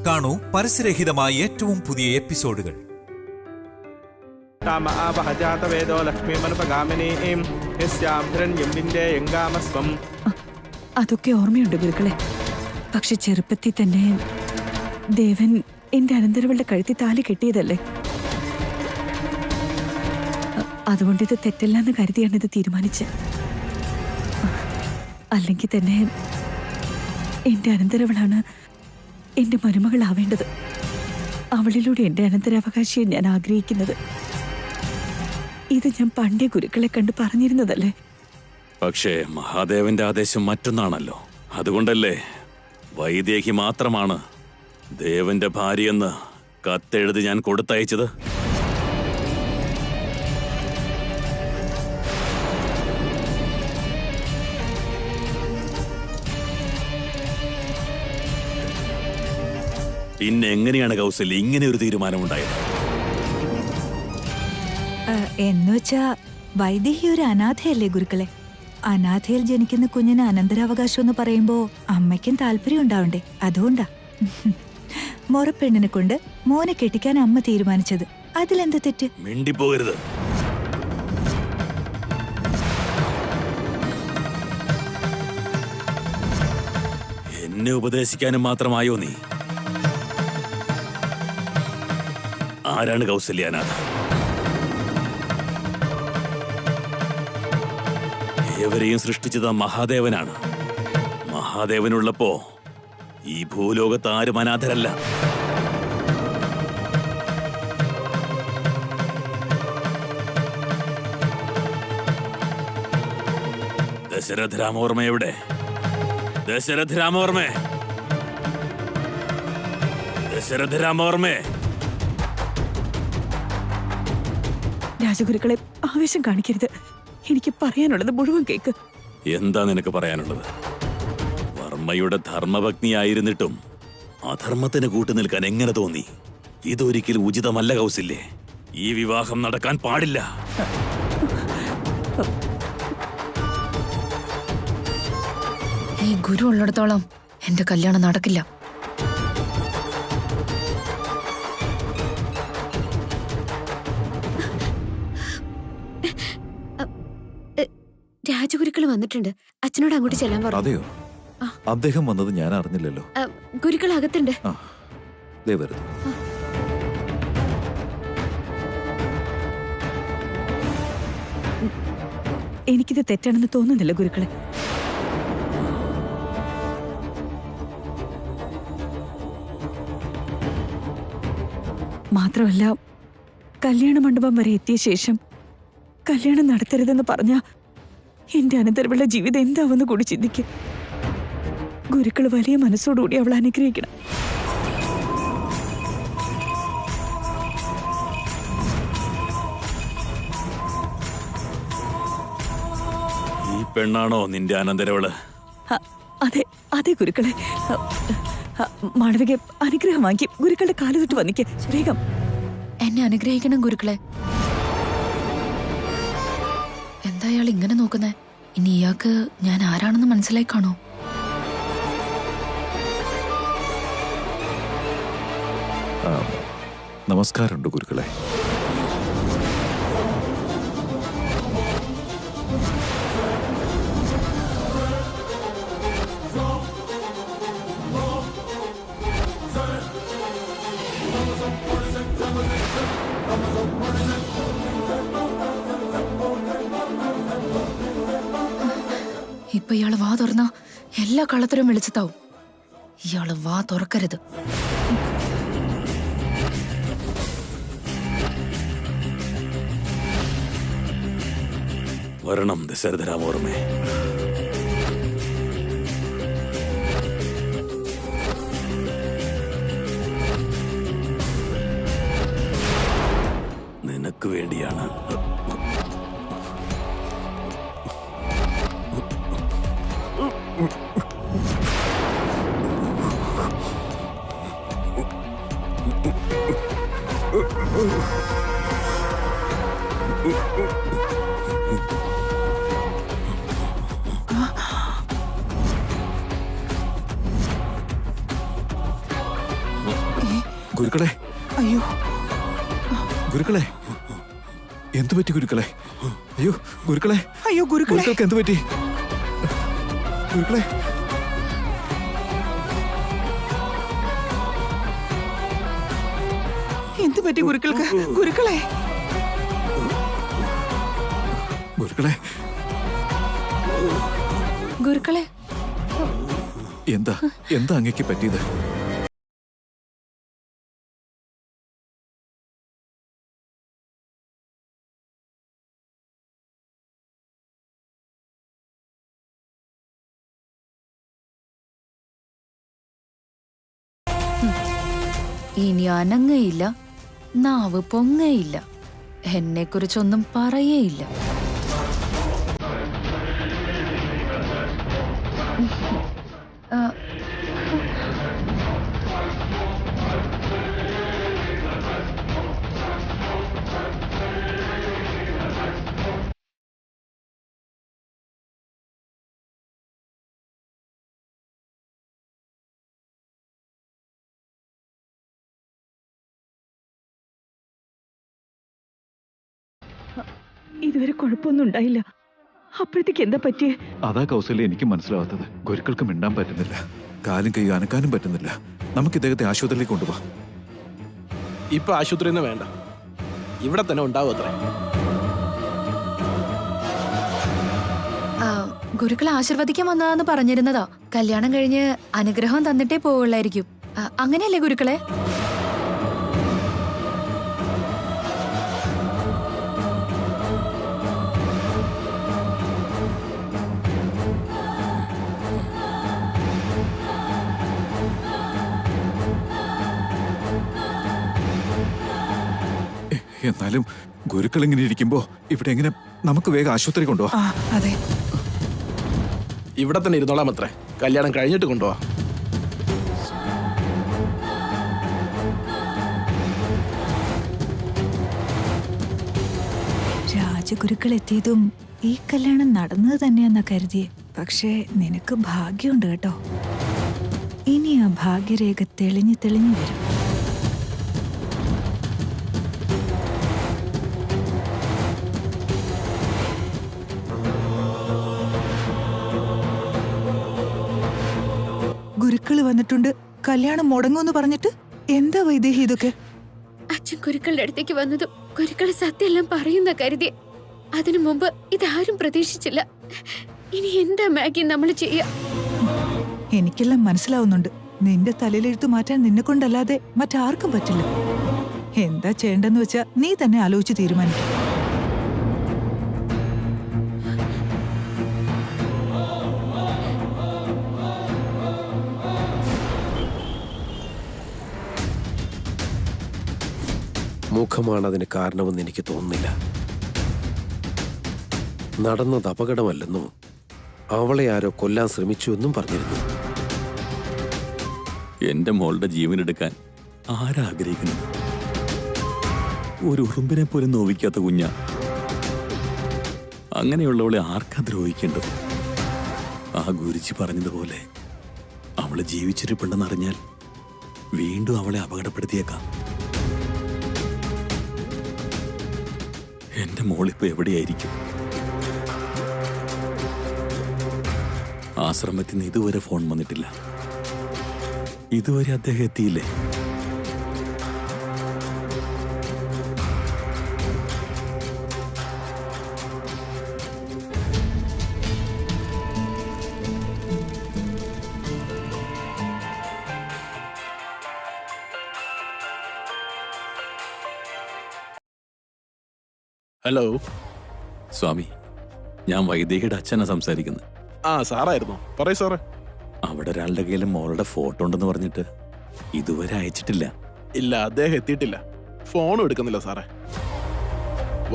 കാണൂ പരസ്യരഹിതമായ ഏറ്റവും പുതിയ എപ്പിസോഡുകൾ. അതൊക്കെ ഓർമ്മയുണ്ട് ഗുരുക്കളെ. പക്ഷെ ചെറുപ്പത്തിൽ തന്നെ ദേവൻ എന്റെ അനന്തരവളുടെ കഴുത്തി താലി കെട്ടിയതല്ലേ. അതുകൊണ്ട് ഇത് തെറ്റല്ലെന്ന് കരുതിയാണ് ഇത് തീരുമാനിച്ചത്. അല്ലെങ്കിൽ തന്നെ എന്റെ അനന്തരവളാണ് എന്റെ മരുമകളാവേണ്ടത്. അവളിലൂടെ എന്റെ അനന്തരാവകാശിയെ ഞാൻ ആഗ്രഹിക്കുന്നത്. ഇത് ഞാൻ പണ്ടേ ഗുരുക്കളെ കണ്ട് പറഞ്ഞിരുന്നതല്ലേ. പക്ഷേ മഹാദേവന്റെ ആദേശം മറ്റൊന്നാണല്ലോ. അതുകൊണ്ടല്ലേ വൈദേഹി മാത്രമാണ് ദേവന്റെ ഭാര്യയെന്ന് കത്തെഴുതി ഞാൻ കൊടുത്തയച്ചത്. പിന്നെ എങ്ങനെയാണ് കൗസല്യ ഇങ്ങനെ ഒരു തീരുമാനമുണ്ടായത്? എന്നുവെച്ചാ വൈദേഹി ഒരു അനാഥയല്ലേ ഗുരുക്കളെ. അനാഥയിൽ ജനിക്കുന്ന കുഞ്ഞിന് അനന്തരാവകാശം എന്ന് പറയുമ്പോ അമ്മയ്ക്കും താല്പര്യം ഉണ്ടാവണ്ടേ. അതുകൊണ്ടാ മൊറപ്പെണ്ണിനെ കൊണ്ട് മോനെ കെട്ടിക്കാൻ അമ്മ തീരുമാനിച്ചത്. അതിലെന്ത് തെറ്റ്? മിണ്ടിപ്പോകരുത്. എന്നെ ഉപദേശിക്കാനും മാത്രമായോ നീ? ആരാണ് കൗസല്യാനാഥ? ഏവരെയും സൃഷ്ടിച്ചത് മഹാദേവനാണ്. മഹാദേവനുള്ളപ്പോ ഈ ഭൂലോകത്ത് ആരും അനാഥരല്ല. ദശരഥ രാമവർമ്മ എവിടെ? ദശരഥ രാമവർമ്മേ, ദശരഥ രാമവർമ്മേ. രാജഗുരുക്കളെ ആവേശം കാണിക്കരുത്. എനിക്ക് പറയാനുള്ളത് മുഴുവൻ കേക്ക്. എന്താ നിനക്ക് പറയാനുള്ളത്? വർമ്മയുടെ ധർമ്മഭഗ്നിയായിരുന്നിട്ടും അധർമ്മത്തിന് കൂട്ടുനിൽക്കാൻ എങ്ങനെ തോന്നി? ഇതൊരിക്കലും ഉചിതമല്ല കൗസല്യേ. ഈ വിവാഹം നടക്കാൻ പാടില്ല. ഈ ഗുരു ഉള്ളിടത്തോളം എന്റെ കല്യാണം നടക്കില്ല. രാജഗുരുക്കൾ വന്നിട്ടുണ്ട്. അച്ഛനോട് അങ്ങോട്ട് ചെല്ലാൻ പറഞ്ഞു. അതെയോ? അദ്ദേഹം വന്നത് ഞാൻ അറിഞ്ഞില്ലല്ലോ. ഗുരുക്കൾ അകത്തുണ്ട്. എനിക്കിത് തെറ്റാണെന്ന് തോന്നുന്നില്ല ഗുരുക്കളെ. മാത്രമല്ല, കല്യാണ മണ്ഡപം വരെ എത്തിയ ശേഷം കല്യാണം നടത്തരുതെന്ന് പറഞ്ഞ എന്റെ അനന്തരമുള്ള ജീവിതം എന്താവെന്ന് കൂടി ചിന്തിക്കും. ഗുരുക്കൾ വലിയ മനസ്സോടുകൂടി അവൾ അനുഗ്രഹിക്കണം. ഈ പെണ്ണാണോ നിന്റെ അനന്തരവള്? അതെ അതെ ഗുരുക്കളെ. മാളവിക അനുഗ്രഹം വാങ്ങി ഗുരുക്കളുടെ കാല് തൊട്ട് വന്നിക്ക് വേഗം. എന്നെ അനുഗ്രഹിക്കണം ഗുരുക്കളെ. എന്താ അയാൾ ഇങ്ങനെ നോക്കുന്നേ? ഇനി ഇയാൾക്ക് ഞാൻ ആരാണെന്ന് മനസ്സിലായി കാണോ? നമസ്കാരമുണ്ട് ഗുരുക്കളെ. ഇപ്പൊ ഇയാള് വാ തുറന്ന എല്ലാ കള്ളത്തരവും വെളിച്ചത്താവും. ഇയാള് വാ തുറക്കരുത്. വരണം ദശരഥ രാമവർമ്മേ. നിനക്ക് വേണ്ടിയാണ്. ഗുരുക്കളെ, അയ്യോ ഗുരുക്കളെ, എന്തു പറ്റി ഗുരുക്കളെ? അയ്യോ ഗുരുക്കളെ, അയ്യോ ഗുരുക്കളെ, ഗുരുക്കൾക്ക് എന്തു പറ്റി? ഗുരുക്കളെ, എന്ത് പറ്റി ഗുരുക്കൾക്ക്? ഗുരുക്കളെ, ഗുരുക്കളെ, ഗുരുക്കളെ, എന്താ എന്താ അങ്ങേക്ക് പറ്റിയത്? ഇനി അനങ്ങയില്ല, നാവ് പൊങ്ങയില്ല, എന്നെ കുറിച്ചൊന്നും പറയേയില്ല. ഇതുവരെ കുഴപ്പമൊന്നും ഉണ്ടായില്ല. അപ്പോഴത്തേക്ക് എന്താ പറ്റിയേ? അതാ കൗസല്യ എനിക്ക് മനസ്സിലാവാത്തത്. ഗുരുക്കൾക്ക് മിണ്ടാൻ പറ്റുന്നില്ല, കാലും കൈ അനക്കാനും പറ്റുന്നില്ല. നമുക്ക് ഇദ്ദേഹത്തെ ആശുപത്രിയിലേക്ക് കൊണ്ടുപോവാം. ഇപ്പൊ ആശുപത്രിയിൽ നിന്ന് വേണ്ട, ഇവിടെ തന്നെ ഉണ്ടാവും അത്രേ. ഗുരുക്കളെ ആശീർവദിക്കാൻ വന്നതാന്ന് പറഞ്ഞിരുന്നതാ. കല്യാണം കഴിഞ്ഞ് അനുഗ്രഹം തന്നിട്ടേ പോവുള്ളായിരിക്കും. അങ്ങനെയല്ലേ ഗുരുക്കളെ? എന്നാലും ഗുരുക്കൾ ഇങ്ങനെ ഇരിക്കുമ്പോ ഇവിടെ എങ്ങനെ നമുക്ക് വേഗം ആശുപത്രി കൊണ്ടുപോവാം? അതെ, ഇവിടെ തന്നെ ഇരുന്നോളാം അത്രേ, കല്യാണം കഴിഞ്ഞിട്ട് കൊണ്ടുപോവാ. രാജഗുരുക്കൾ എത്തിയതും ഈ കല്യാണം നടന്നത് തന്നെയാന്നാ കരുതിയേ. പക്ഷേ നിനക്ക് ഭാഗ്യമുണ്ട് കേട്ടോ. ഇനി ആ ഭാഗ്യരേഖ തെളിഞ്ഞു തെളിഞ്ഞു വരും. ഗുരുക്കള് വന്നിട്ടുണ്ട്, കല്യാണം മുടങ്ങുമെന്ന് പറഞ്ഞിട്ട് എന്താ വൈദേഹി ഇതൊക്കെ? അച്ഛൻ ഗുരുക്കളുടെ അടുത്തേക്ക് വന്നതും ഗുരുക്കളെ സത്യമെല്ലാം പറയുന്ന കരുതി. അതിനു മുമ്പ് ഇതാരും പ്രതീക്ഷിച്ചില്ല. ഇനി എന്താ മാഗി നമ്മൾ ചെയ്യാ? എനിക്കെല്ലാം മനസ്സിലാവുന്നുണ്ട്. നിന്റെ തലയിലെഴുത്ത് മാറ്റാൻ നിന്നെ കൊണ്ടല്ലാതെ മറ്റാർക്കും പറ്റില്ല. എന്താ ചെയ്യേണ്ടെന്ന് വെച്ചാ നീ തന്നെ ആലോചിച്ച് തീരുമാനിക്കും. മുഖമാണ് അതിന് കാരണമെന്ന് എനിക്ക് തോന്നുന്നില്ല. നടന്നത് അപകടമല്ലെന്നും അവളെ ആരോ കൊല്ലാൻ ശ്രമിച്ചു എന്നും പറഞ്ഞിരുന്നു. എന്റെ മോളുടെ ജീവനെടുക്കാൻ ആരാഗ്രഹിക്കുന്നു? ഒരു ഉറുമ്പിനെ പോലും നോവിക്കാത്ത കുഞ്ഞ. അങ്ങനെയുള്ളവളെ ആർക്കാ ദ്രോഹിക്കേണ്ടത്? ആ ഗുരുജി പറഞ്ഞതുപോലെ അവള് ജീവിച്ചിരിപ്പുണ്ടെന്നറിഞ്ഞാൽ വീണ്ടും അവളെ അപകടപ്പെടുത്തിയേക്കാം. എന്റെ മോളിപ്പോ എവിടെയായിരിക്കും? ആശ്രമത്തിൽ നിന്ന് ഇതുവരെ ഫോൺ വന്നിട്ടില്ല. ഇതുവരെ അദ്ദേഹം എത്തിയില്ലേ? ഹലോ സ്വാമി, ഞാൻ വൈദേഹിയുടെ അച്ഛനാ സംസാരിക്കുന്നത്. ആ സാറായിരുന്നോ? പറയൂ സാറേ. അവിടെ ഒരാളുടെ കയ്യിൽ മോളുടെ ഫോട്ടോ ഉണ്ടെന്ന് പറഞ്ഞിട്ട് ഇതുവരെ അയച്ചിട്ടില്ല. ഇല്ല, അദ്ദേഹം എത്തിയിട്ടില്ല. ഫോണും എടുക്കുന്നില്ല സാറേ.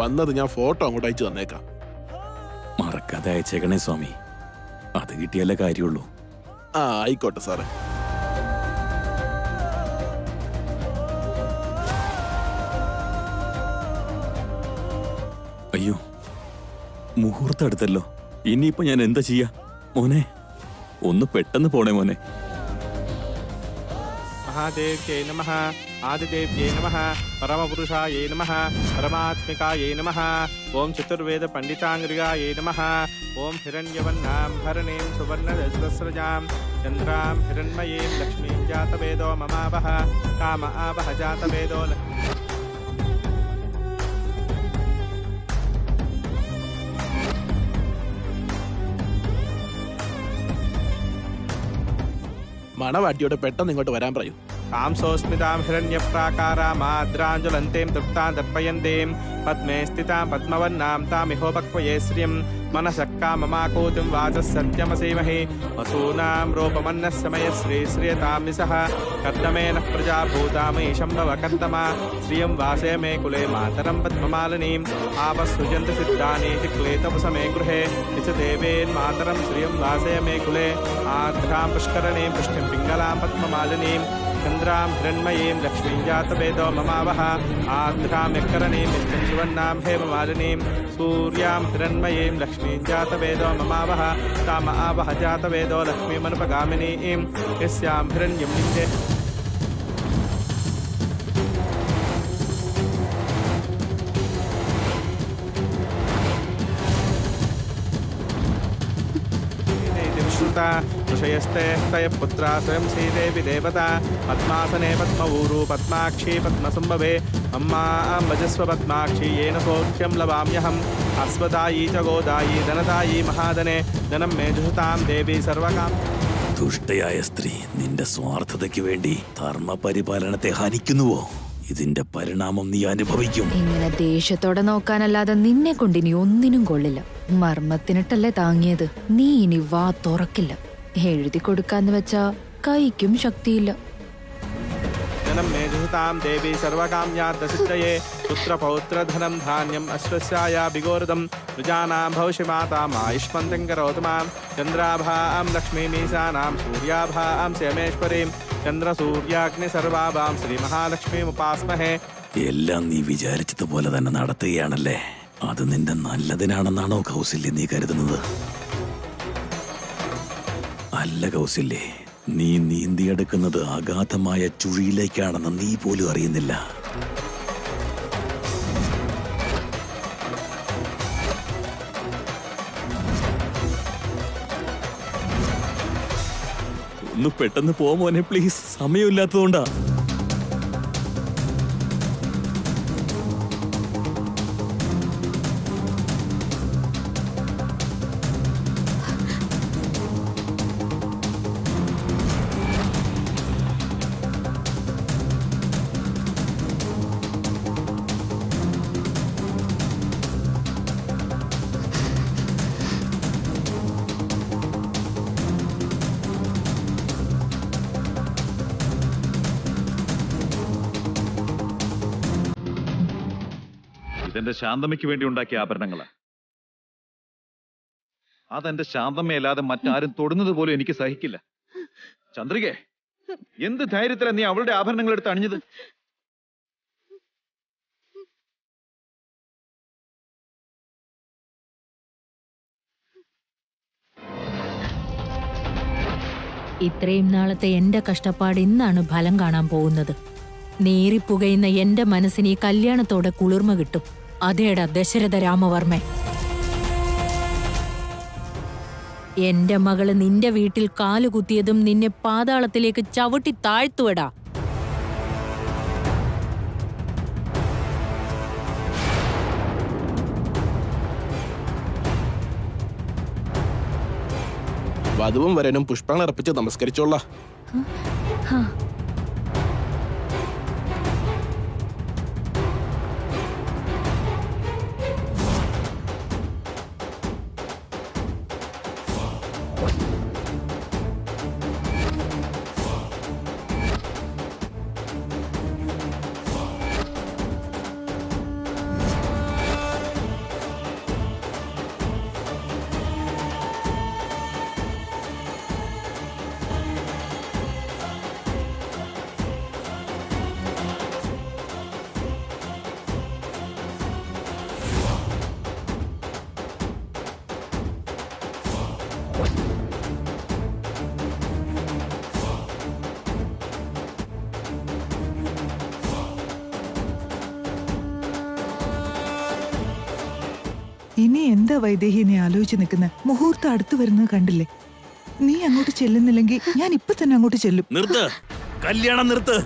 വന്നത് ഞാൻ ഫോട്ടോ അങ്ങോട്ട് അയച്ചു തന്നേക്കാം. മറക്കാതെ അയച്ചേക്കണേ സ്വാമി, അത് കിട്ടിയാലേ കാര്യമുള്ളൂ. ആ ആയിക്കോട്ടെ സാറേ. അയ്യോ, മുഹൂർത്തം എടുത്തല്ലോ. ഇനിയിപ്പോ ഞാൻ എന്താ ചെയ്യാ? മോനെ, ഒന്ന് പെട്ടെന്ന് പോണേ മോനെ. महादेव्यै नमः आदिदेव्यै नमः परमपुरुषायै नमः परमात्मिकायै नमः ॐ चतुर्वेदपण्डिताङ्ग्रियायै नमः ॐ हिरण्यवर्णां भरणीं सुवर्णरजतस्रजां चन्द्रां हिरण्मयीं लक्ष्मीं जातवेदो ममावह काम आवह जातवेदो മണവാട്ടിയോട് പെട്ടെന്ന് ഇങ്ങോട്ട് വരാൻ പറയൂ. कांसोऽस्मितां हिरण्यप्राकारामाद्राञ्ज्वलन्तीं तृप्तां दर्पयन्तीं पद्मे स्थितां पद्मवर्णां तामिहोपक्वये श्रियं मनसः काममाकोतिं वाचः सत्यमसीमहि वसूनां रूपमन्नस्य मयश्री श्रियतामिसः कर्दमेन प्रजाभूतामयि शम्भव कर्दमा श्रियं वासे मे कुले मातरं पद्ममालिनीम् आपःसृजन्ति सिद्धानि चिक्लेतवसमे गृहे च देवेन्मातरं श्रियं वासे मे कुले आर्द्रां पुष्करणीं पुष्टिं पिङ्गलां पद्ममालिनीं चन्द्रां हिरण्मयीं लक्ष्मीं जातवेदो ममावह आर्द्रां यक्करणीं नित्यं सुवर्णां हेममालिनीं सूर्यां हिरण्मयीं लक्ष्मीं जातवेदो ममावह ताम आवह जातवेदो लक्ष्मीमनुपगामिनीं यस्यां हिरण्यं नित्ये ऋषयस्ते तय पुत्रा स्वयं श्रीदेवी देवता पद्मासने पद्मऊरु पद्माक्षी पद्मसंभवे अम्मा भजस्व पद्माक्षी येन सौख्यं लवाम्यहम् अस्वदायी च गोदायी धनदायी महाधने धनं मे जुषतां देवी सर्वकाम. ദുഷ്ടയായ സ്ത്രീ നിന്റെ സ്വാർത്ഥതയ്ക്ക് വേണ്ടി ധർമ്മപരിപാലനത്തെ ഹനിക്കുന്നുവോ? ഇതിന്റെ പരിണാമം നീ അനുഭവിക്കും. ഇങ്ങനെ ദേഷ്യത്തോടെ നോക്കാനല്ലാതെ നിന്നെ കൊണ്ട് ഇനി ഒന്നിനും കൊള്ളില്ല. മർമ്മത്തിനിട്ടല്ലേ താങ്ങിയത്. നീ ഇനി വാ തുറക്കില്ല. എഴുതി കൊടുക്കാന്ന് വെച്ചാ കൈക്കും ശക്തിയില്ല. धनं मे जुषतां देवी सर्वकाम्यार्थसिद्धये पुत्रपौत्रधनं धान्यम् अश्वस्याया विगोरदं प्रजानां भविष्य माताम् आयुष्मन्तं करोतु मां चन्द्राभां लक्ष्मीमीशानां सूर्याभां सेमेश्वरीं चन्द्रसूर्याग्नि सर्वाभां श्रीमहालक्ष्मीमुपास्महे. എല്ലാം നീ വിചാരിച്ചതുപോലെ തന്നെ നടത്തുകയാണല്ലേ? അത് നിന്റെ നല്ലതിനാണെന്നാണോ കൗസല്യ നീ കരുതുന്നത്? അല്ല കൗസല്യേ, നീ നീന്തിയെടുക്കുന്നത് അഗാധമായ ചുഴിയിലേക്കാണെന്ന് നീ പോലും അറിയുന്നില്ല. ഒന്ന് പെട്ടെന്ന് പോ മോനെ, പ്ലീസ്. സമയമില്ലാത്തതുകൊണ്ടാ. ഇതെന്റെ ശാന്തമ്മയ്ക്ക് വേണ്ടി ഉണ്ടാക്കിയ ആഭരണങ്ങളാ. അതെന്റെ ശാന്തമ്മയല്ലാതെ മറ്റാരും തൊടുന്നത് പോലും എനിക്ക് സഹിക്കില്ല. ചന്ദ്രികേ, എന്ത് ധൈര്യത്തിലാണ് നീ അവളുടെ ആഭരണങ്ങൾ എടുത്ത് അണിഞ്ഞത്? ഇത്രയും നാളത്തെ എന്റെ കഷ്ടപ്പാട് ഇന്നാണ് ഫലം കാണാൻ പോകുന്നത്. നേറിപ്പുകയുന്ന എന്റെ മനസ്സിന് ഈ കല്യാണത്തോടെ കുളിർമ കിട്ടും. അതേടാ ദശരഥ രാമവർമ്മ. എന്റെ മകള് നിന്റെ വീട്ടിൽ കാലുകുത്തിയതും നിന്നെ പാതാളത്തിലേക്ക് ചവിട്ടി താഴ്ത്തുവടാ. വധുവും വരനും പുഷ്പങ്ങൾ അർപ്പിച്ച് നമസ്കരിച്ചോളാം. ഇനി എന്താ വൈദേഹി നീ ആലോചിച്ച് നിൽക്കുന്ന? മുഹൂർത്തം അടുത്തു വരുന്നത് കണ്ടില്ലേ? നീ അങ്ങോട്ട് ചെല്ലുന്നില്ലെങ്കിൽ ഞാൻ ഇപ്പൊ തന്നെ അങ്ങോട്ട് ചെല്ലും. നിർത്ത്, കല്യാണം നിർത്ത്.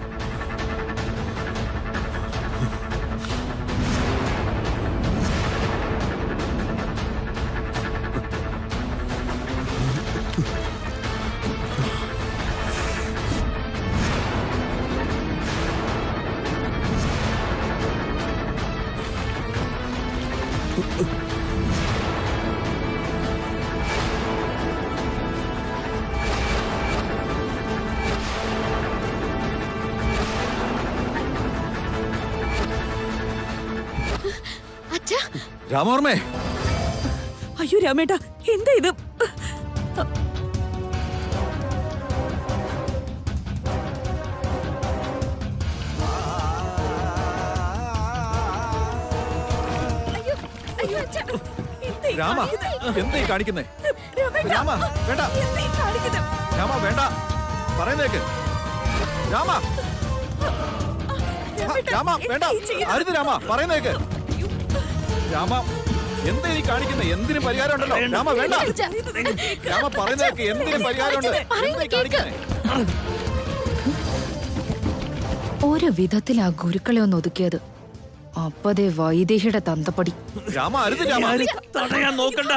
രാമവർമ്മേ, അയ്യോ രാമേട്ടാ, എന്താ ഇത്? രാമ എന്തായി കാണിക്കുന്നേ? രാമ വേണ്ട, രാമ വേണ്ട, പറയുന്നേക്ക്. രാമ, രാമ വേണ്ട, അരുത് രാമ, പറയുന്നേക്ക്. രാമ എന്താ ഈ കാണിക്കുന്നേ? എന്തിനും പരിഹാരം ഉണ്ടല്ലോ. രാമ വേണ്ട, രാമ പറയുന്നേക്ക്. എന്തിനും പരിഹാരമുണ്ട്. എന്താ കാണിക്കുന്നേ? ഓരോ വിധത്തിൽ ആ ഗുരുക്കളെ ഒന്ന് ഒതുക്കിയത്. അപ്പതേ വൈദേഹിയുടെ തന്തപ്പടി. രാമ അരുത്, രാമ തടയാൻ നോക്കണ്ട.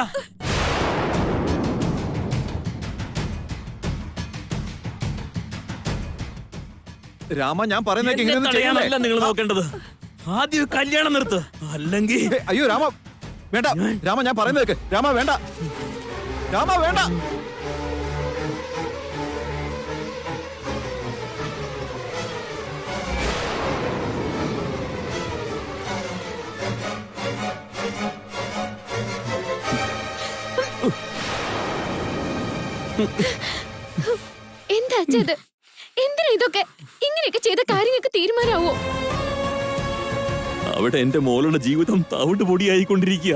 രാമ ഞാൻ പറയുന്നേക്ക്. തടയാനല്ല നിങ്ങൾ നോക്കേണ്ടത്. ആദ്യം കല്യാണം നിർത്ത്, അല്ലെങ്കിൽ. അയ്യോ രാമ വേണ്ട, രാമ ഞാൻ പറയുന്നേക്ക്. രാമ വേണ്ട, രാമ വേണ്ട. എന്താ ഇത്? എന്തിനാ ഇതൊക്കെ? ഇങ്ങനെയൊക്കെ ചെയ്ത കാര്യങ്ങൾക്ക് തീരുമാനമാവോ? അവിടെ എന്റെ മോളുടെ ജീവിതം തവിട്ട് പൊടിയായിക്കൊണ്ടിരിക്കുക.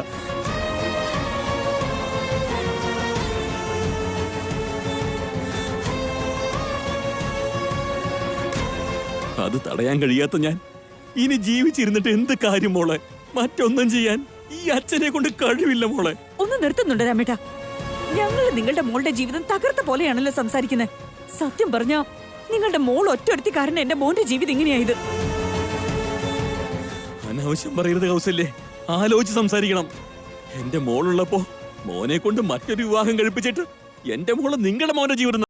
അത് തടയാൻ കഴിയാത്ത ഞാൻ ഇനി ജീവിച്ചിരുന്നിട്ട് എന്ത് കാര്യം മോളെ? മറ്റൊന്നും ചെയ്യാൻ ഈ അച്ഛനെ കൊണ്ട് കഴിവില്ല മോളെ. ഒന്ന് നിർത്തുന്നുണ്ട് രാമേട്ടാ. ഞങ്ങൾ നിങ്ങളുടെ മോളുടെ ജീവിതം തകർത്ത പോലെയാണല്ലോ സംസാരിക്കുന്നത്. സത്യം പറഞ്ഞാ നിങ്ങളുടെ മോൾ ഒറ്റയൊരുത്തി കാരണം എന്റെ മോന്റെ ജീവിതം ഇങ്ങനെയായത്. അനാവശ്യം പറയരുത് കൗസല്യേ, ആലോചിച്ച് സംസാരിക്കണം. എന്റെ മോളുള്ളപ്പോ മോനെ കൊണ്ട് മറ്റൊരു വിവാഹം കഴിപ്പിച്ചിട്ട് എന്റെ മോള് നിങ്ങളുടെ മോന്റെ ജീവിതം.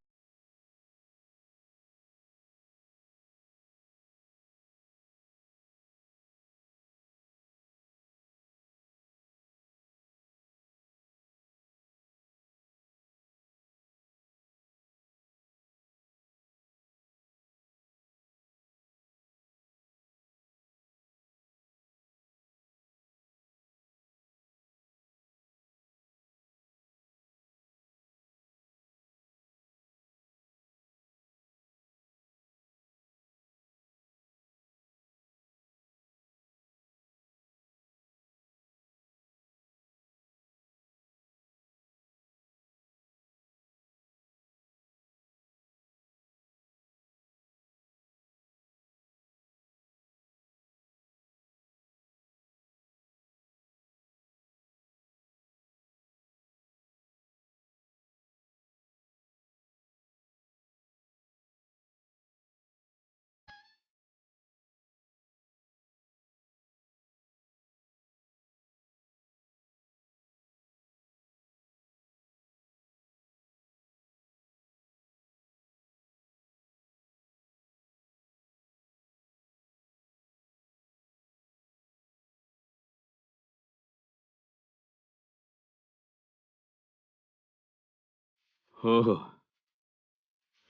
ഓഹോ,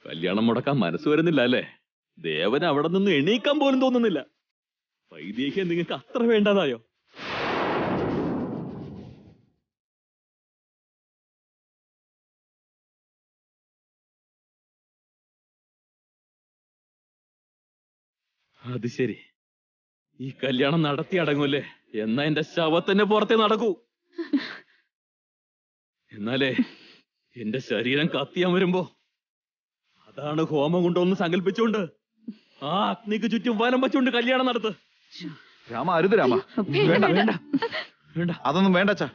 കല്യാണം മുടക്കാൻ മനസ്സ് വരുന്നില്ല അല്ലേ? ദേവന് അവിടെ നിന്ന് എണീക്കാൻ പോലും തോന്നുന്നില്ല. വൈദേഹ്യം നിങ്ങൾക്ക് അത്ര വേണ്ടതായോ? അത് ശരി, ഈ കല്യാണം നടത്തി അടങ്ങൂല്ലേ? എന്നാ എന്റെ ശവത്തിന്റെ പുറത്തേ നടക്കൂ. എന്നാലേ എന്റെ ശരീരം കത്തിയാൻ വരുമ്പോ അതാണ് ഹോമം കൊണ്ടൊന്ന് സങ്കല്പിച്ചോണ്ട് ആ അഗ്നിക്ക് ചുറ്റും വലം വച്ചുകൊണ്ട് കല്യാണം നടത്ത്. രാമ അരുത്, രാമ വേണ്ട, വേണ്ട. അതൊന്നും വേണ്ട അച്ഛാ.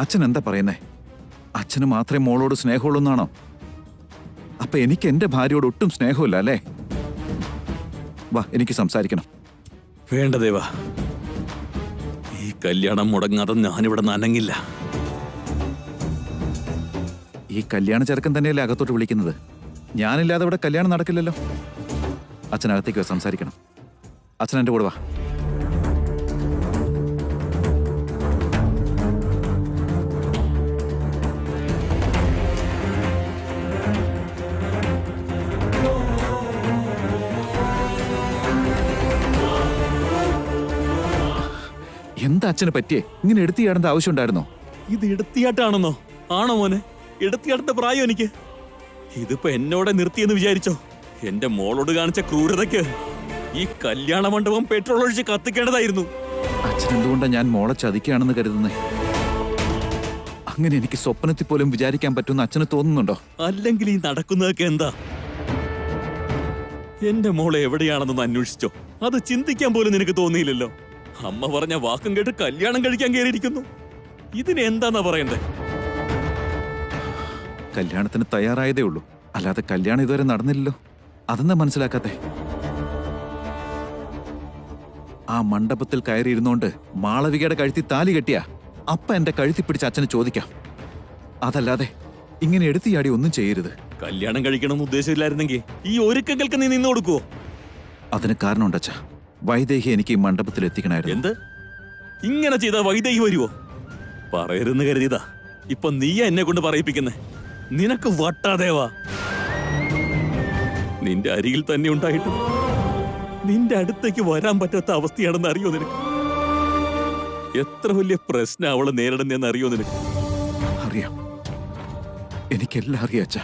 അച്ഛൻ എന്താ പറയുന്നേ? അച്ഛന് മാത്രമേ മോളോട് സ്നേഹമുള്ളൂ എന്നാണോ? അപ്പൊ എനിക്ക് എന്റെ ഭാര്യയോട് ഒട്ടും സ്നേഹമില്ല അല്ലേ? വാ, എനിക്ക് സംസാരിക്കണം. വേണ്ട ദേവാ, ഈ കല്യാണം മുടങ്ങാതെ ഞാനിവിടെ നനങ്ങില്ല. ഈ കല്യാണ ചെറുക്കൻ തന്നെയല്ലേ അകത്തോട്ട് വിളിക്കുന്നത്? ഞാനില്ലാതെ ഇവിടെ കല്യാണം നടക്കില്ലല്ലോ. അച്ഛനകത്തേക്ക് സംസാരിക്കണം. അച്ഛൻ എന്റെ കൂടെ വാ. എന്താ അച്ഛന് പറ്റിയേ? ഇങ്ങനെ എടുത്തിയാടേണ്ട ആവശ്യം ഉണ്ടായിരുന്നോ? ഇത് എടുത്തിയാട്ടാണെന്നോ? ആണോ മോനെ? എടുത്തിയാട്ടേണ്ട പ്രായം എനിക്ക്. ഇതിപ്പോ എന്നോടെ നിർത്തിയെന്ന് വിചാരിച്ചോ? എന്റെ മോളോട് കാണിച്ച ക്രൂരതയ്ക്ക് ഈ കല്യാണ മണ്ഡപം പെട്രോൾ ഒഴിച്ച് കത്തിക്കേണ്ടതായിരുന്നു. അച്ഛൻ എന്തുകൊണ്ടാ ഞാൻ മോളെ ചതിക്കുകയാണെന്ന് കരുതുന്നേ? അങ്ങനെ എനിക്ക് സ്വപ്നത്തിൽ പോലും വിചാരിക്കാൻ പറ്റുന്ന അച്ഛന് തോന്നുന്നുണ്ടോ? അല്ലെങ്കിൽ ഈ നടക്കുന്നതൊക്കെ എന്താ? എന്റെ മോളെ എവിടെയാണെന്നൊന്ന് അന്വേഷിച്ചോ? അത് ചിന്തിക്കാൻ പോലും നിനക്ക് തോന്നിയില്ലല്ലോ. അമ്മ പറഞ്ഞ വാക്കും കേട്ട് കല്യാണം കഴിക്കാൻ കയറിയിരിക്കുന്നു. ഇതിന് എന്താന്നാ പറയണ്ടേ? കല്യാണത്തിന് തയ്യാറായതേ ഉള്ളൂ, അല്ലാതെ കല്യാണം ഇതുവരെ നടന്നില്ലല്ലോ. അതെന്താ മനസ്സിലാക്കാത്തെ? ആ മണ്ഡപത്തിൽ കയറിയിരുന്നോണ്ട് മാളവികയുടെ കഴുത്തി താലി കെട്ടിയ അപ്പ എന്റെ കഴുത്തി പിടിച്ച് അച്ഛന് ചോദിക്കാം. അതല്ലാതെ ഇങ്ങനെ എടുത്തിയാടി ഒന്നും ചെയ്യരുത്. കല്യാണം കഴിക്കണമെന്ന് ഉദ്ദേശമില്ലായിരുന്നെങ്കിൽ ഈ ഒരുക്കങ്ങൾക്ക് നീ നിന്ന് കൊടുക്കുവോ? അതിന് കാരണമുണ്ട് അച്ഛാ. വൈദേഹി എനിക്ക് ഈ മണ്ഡപത്തിൽ എത്തിക്കണായിരുന്നു. എന്ത്? ഇങ്ങനെ ചെയ്താ വൈദേഹി വരുവോ? പറയരുന്ന് കരുതിയതാ. ഇപ്പൊ നീയാ എന്നെ കൊണ്ട് പറയിപ്പിക്കുന്നേ. നിനക്ക് വട്ടാദേവാ. നിന്റെ അരികിൽ തന്നെ ഉണ്ടായിട്ടും നിന്റെ അടുത്തേക്ക് വരാൻ പറ്റാത്ത അവസ്ഥയാണെന്ന് അറിയോ നിനക്ക്? എത്ര വലിയ പ്രശ്നം അവളെ നേരിടുന്നെന്ന് അറിയോ നിനക്ക്? അറിയാം, എനിക്കെല്ലാം അറിയാം അച്ഛാ.